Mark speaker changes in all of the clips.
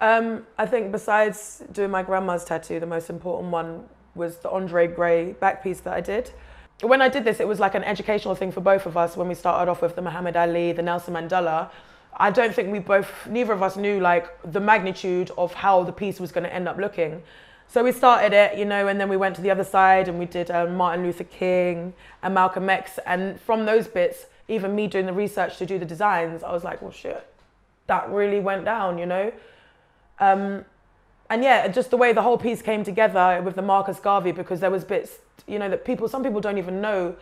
Speaker 1: I think besides doing my grandma's tattoo, the most important one was the Andre Gray back piece that I did. When I did this, it was like an educational thing for both of us when we started off with the Muhammad Ali, the Nelson Mandela. I don't think neither of us knew like the magnitude of how the piece was going to end up looking. So we started it, and then we went to the other side and we did Martin Luther King and Malcolm X. And from those bits, even me doing the research to do the designs, I was like, well, shit, that really went down, And yeah, just the way the whole piece came together with the Marcus Garvey, because there was bits, that some people don't even know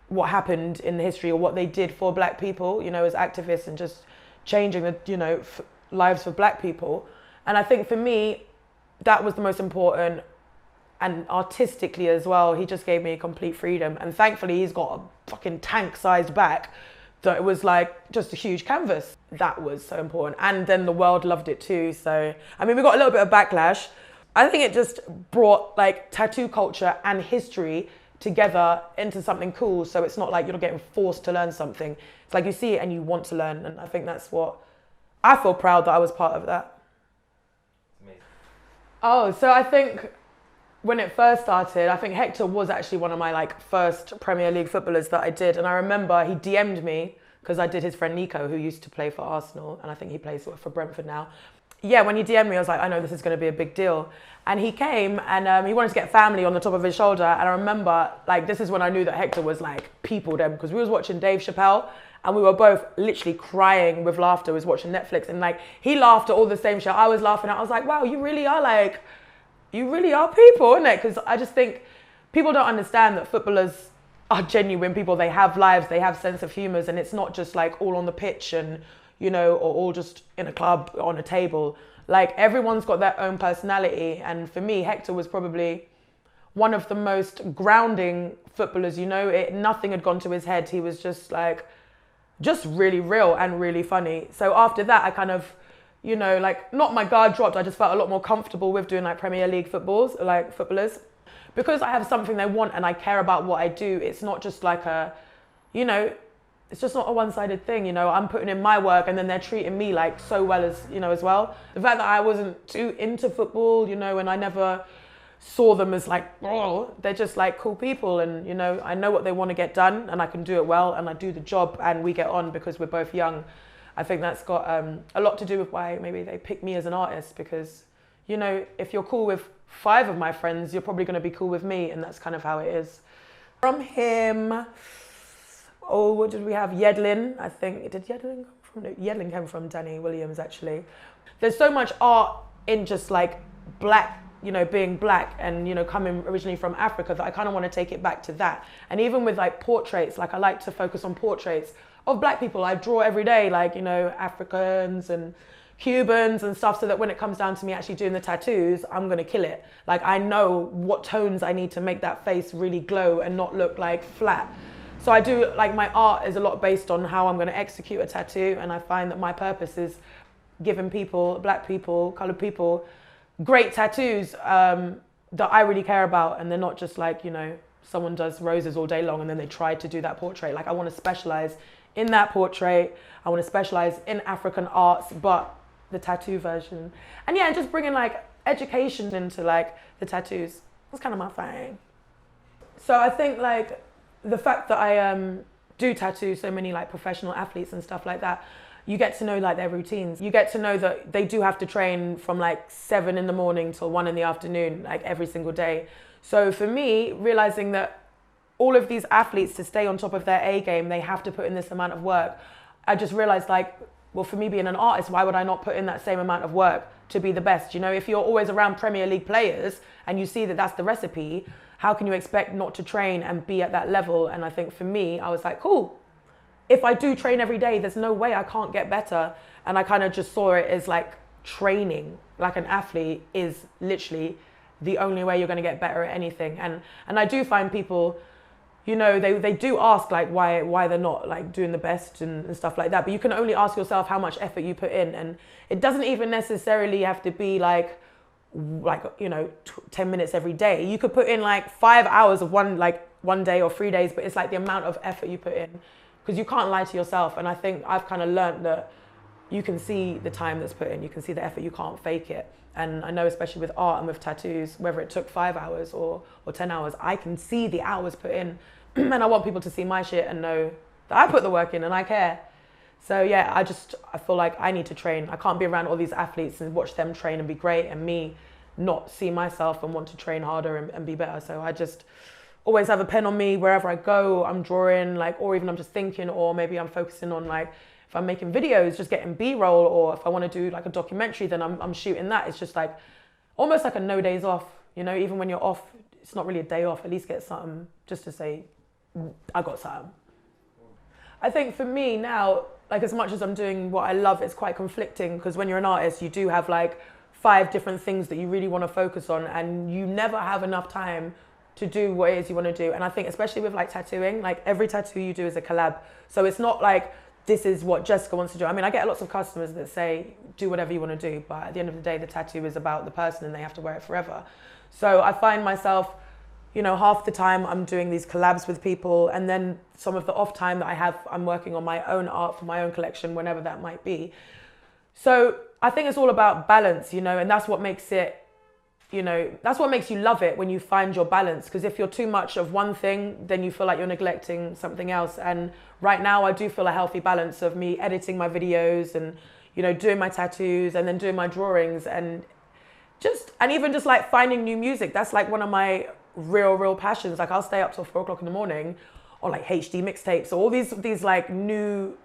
Speaker 1: what happened in the history or what they did for black people, as activists and just changing the, lives for black people. And I think for me, that was the most important, and artistically as well, he just gave me complete freedom. And thankfully, he's got a fucking tank-sized back that it was like just a huge canvas. That was so important. And then the world loved it too. So, I mean, we got a little bit of backlash. I think it just brought like tattoo culture and history together into something cool. So it's not like you're not getting forced to learn something. It's like you see it and you want to learn. And I think that's what, I feel proud that I was part of that.
Speaker 2: Amazing.
Speaker 1: Oh, so I think when it first started, I think Hector was actually one of my like first Premier League footballers that I did. And I remember he DM'd me because I did his friend Nico, who used to play for Arsenal. And I think he plays for Brentford now. Yeah, when he DM'd me, I was like, I know this is going to be a big deal. And he came and he wanted to get family on the top of his shoulder. And I remember like, this is when I knew that Hector was like people then, because we was watching Dave Chappelle and we were both literally crying with laughter. We was watching Netflix and like, he laughed at all the same shit I was laughing at. I was like, wow, you really are people, isn't it? Because I just think people don't understand that footballers are genuine people. They have lives, they have sense of humours, and it's not just like all on the pitch and, or all just in a club on a table. Like everyone's got their own personality. And for me, Hector was probably one of the most grounding footballers, nothing had gone to his head. He was just really real and really funny. So after that, I kind of, not my guard dropped. I just felt a lot more comfortable with doing like Premier League footballers. Because I have something they want and I care about what I do, it's not just like it's just not a one-sided thing, I'm putting in my work and then they're treating me like so well as well. The fact that I wasn't too into football, and I never saw them as like, oh, they're just like cool people and, I know what they want to get done and I can do it well and I do the job and we get on because we're both young. I think that's got a lot to do with why maybe they pick me as an artist because, if you're cool with 5 of my friends, you're probably going to be cool with me, and that's kind of how it is. From him, what did we have? Yedlin, I think. Did Yedlin come from? No, Yedlin came from Danny Williams, actually. There's so much art in just like black, being black and, coming originally from Africa that I kind of want to take it back to that. And even with like portraits, like I like to focus on portraits of black people. I draw every day, like, Africans and Cubans and stuff, so that when it comes down to me actually doing the tattoos, I'm going to kill it. Like, I know what tones I need to make that face really glow and not look like flat. So I do, like, my art is a lot based on how I'm going to execute a tattoo. And I find that my purpose is giving people, black people, colored people, great tattoos that I really care about. And they're not just like, someone does roses all day long and then they try to do that portrait. Like, I want to specialize in that portrait. I want to specialize in African arts, but the tattoo version. And yeah, just bringing like education into like the tattoos. That's kind of my thing. So I think like the fact that I do tattoo so many like professional athletes and stuff like that, you get to know like their routines. You get to know that they do have to train from like 7 in the morning till 1 in the afternoon, like every single day. So for me, realizing that all of these athletes, to stay on top of their A game, they have to put in this amount of work. I just realized like, well, for me being an artist, why would I not put in that same amount of work to be the best? If you're always around Premier League players and you see that that's the recipe, how can you expect not to train and be at that level? And I think for me, I was like, cool. If I do train every day, there's no way I can't get better. And I kind of just saw it as like training, like an athlete is literally the only way you're going to get better at anything. And I do find people, they do ask like why they're not like doing the best and stuff like that. But you can only ask yourself how much effort you put in. And it doesn't even necessarily have to be like 10 minutes every day. You could put in like 5 hours of one day or 3 days, but it's like the amount of effort you put in, because you can't lie to yourself. And I think I've kind of learned that you can see the time that's put in, you can see the effort, you can't fake it. And I know especially with art and with tattoos, whether it took 5 hours or 10 hours, I can see the hours put in. And I want people to see my shit and know that I put the work in and I care. So yeah, I feel like I need to train. I can't be around all these athletes and watch them train and be great and me not see myself and want to train harder and be better. So I just always have a pen on me wherever I go. I'm drawing, like, or even I'm just thinking, or maybe I'm focusing on, like, if I'm making videos, just getting B-roll, or if I want to do like a documentary, then I'm shooting that. It's just like almost like a no days off, you know. Even when you're off, it's not really a day off. At least get something just to say I got something. I think for me now, like, as much as I'm doing what I love, it's quite conflicting, because when you're an artist, you do have like 5 different things that you really want to focus on, and you never have enough time to do what it is you want to do. And I think especially with like tattooing, like every tattoo you do is a collab. So it's not like this is what Jessica wants to do. I mean, I get lots of customers that say, do whatever you want to do, but at the end of the day, the tattoo is about the person and they have to wear it forever. So I find myself, you know, half the time I'm doing these collabs with people, and then some of the off time that I have, I'm working on my own art for my own collection, whenever that might be. So I think it's all about balance, you know, and that's what makes it, you know, that's what makes you love it, when you find your balance. Because if you're too much of one thing, then you feel like you're neglecting something else. And right now I do feel a healthy balance of me editing my videos and, you know, doing my tattoos and then doing my drawings, and even just like finding new music. That's like one of my real passions. Like, I'll stay up till 4 o'clock in the morning on like HD mixtapes or all these like new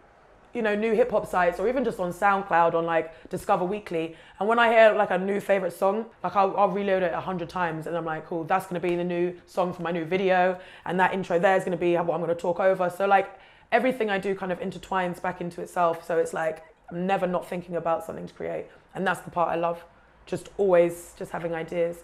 Speaker 1: hip hop sites, or even just on SoundCloud, on like Discover Weekly. And when I hear like a new favorite song, like I'll reload it 100 times, and I'm like, cool, that's gonna be the new song for my new video, and that intro there is gonna be what I'm gonna talk over. So like everything I do kind of intertwines back into itself. So it's like I'm never not thinking about something to create, and that's the part I love. Just always just having ideas.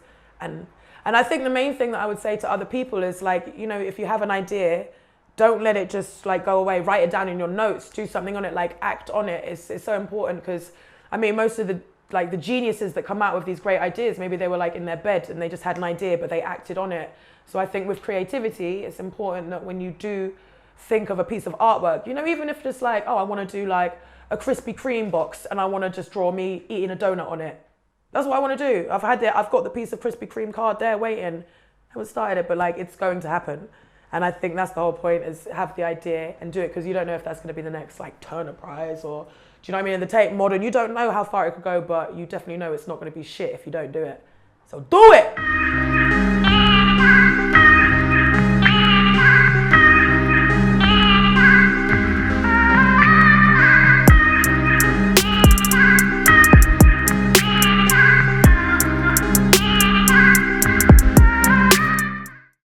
Speaker 1: And I think the main thing that I would say to other people is, like, you know, if you have an idea, don't let it just like go away. Write it down in your notes, do something on it, like act on it. It's so important, because I mean, most of the geniuses that come out with these great ideas, maybe they were like in their bed and they just had an idea, but they acted on it. So I think with creativity, it's important that when you do think of a piece of artwork, you know, even if it's like, oh, I want to do like a Krispy Kreme box and I want to just draw me eating a donut on it. That's what I want to do. I've got the piece of Krispy Kreme card there waiting. I haven't started it, but like, it's going to happen. And I think that's the whole point, is have the idea and do it, because you don't know if that's going to be the next like Turner Prize, or, do you know what I mean? In the Tate Modern, you don't know how far it could go, but you definitely know it's not going to be shit if you don't do it. So do it!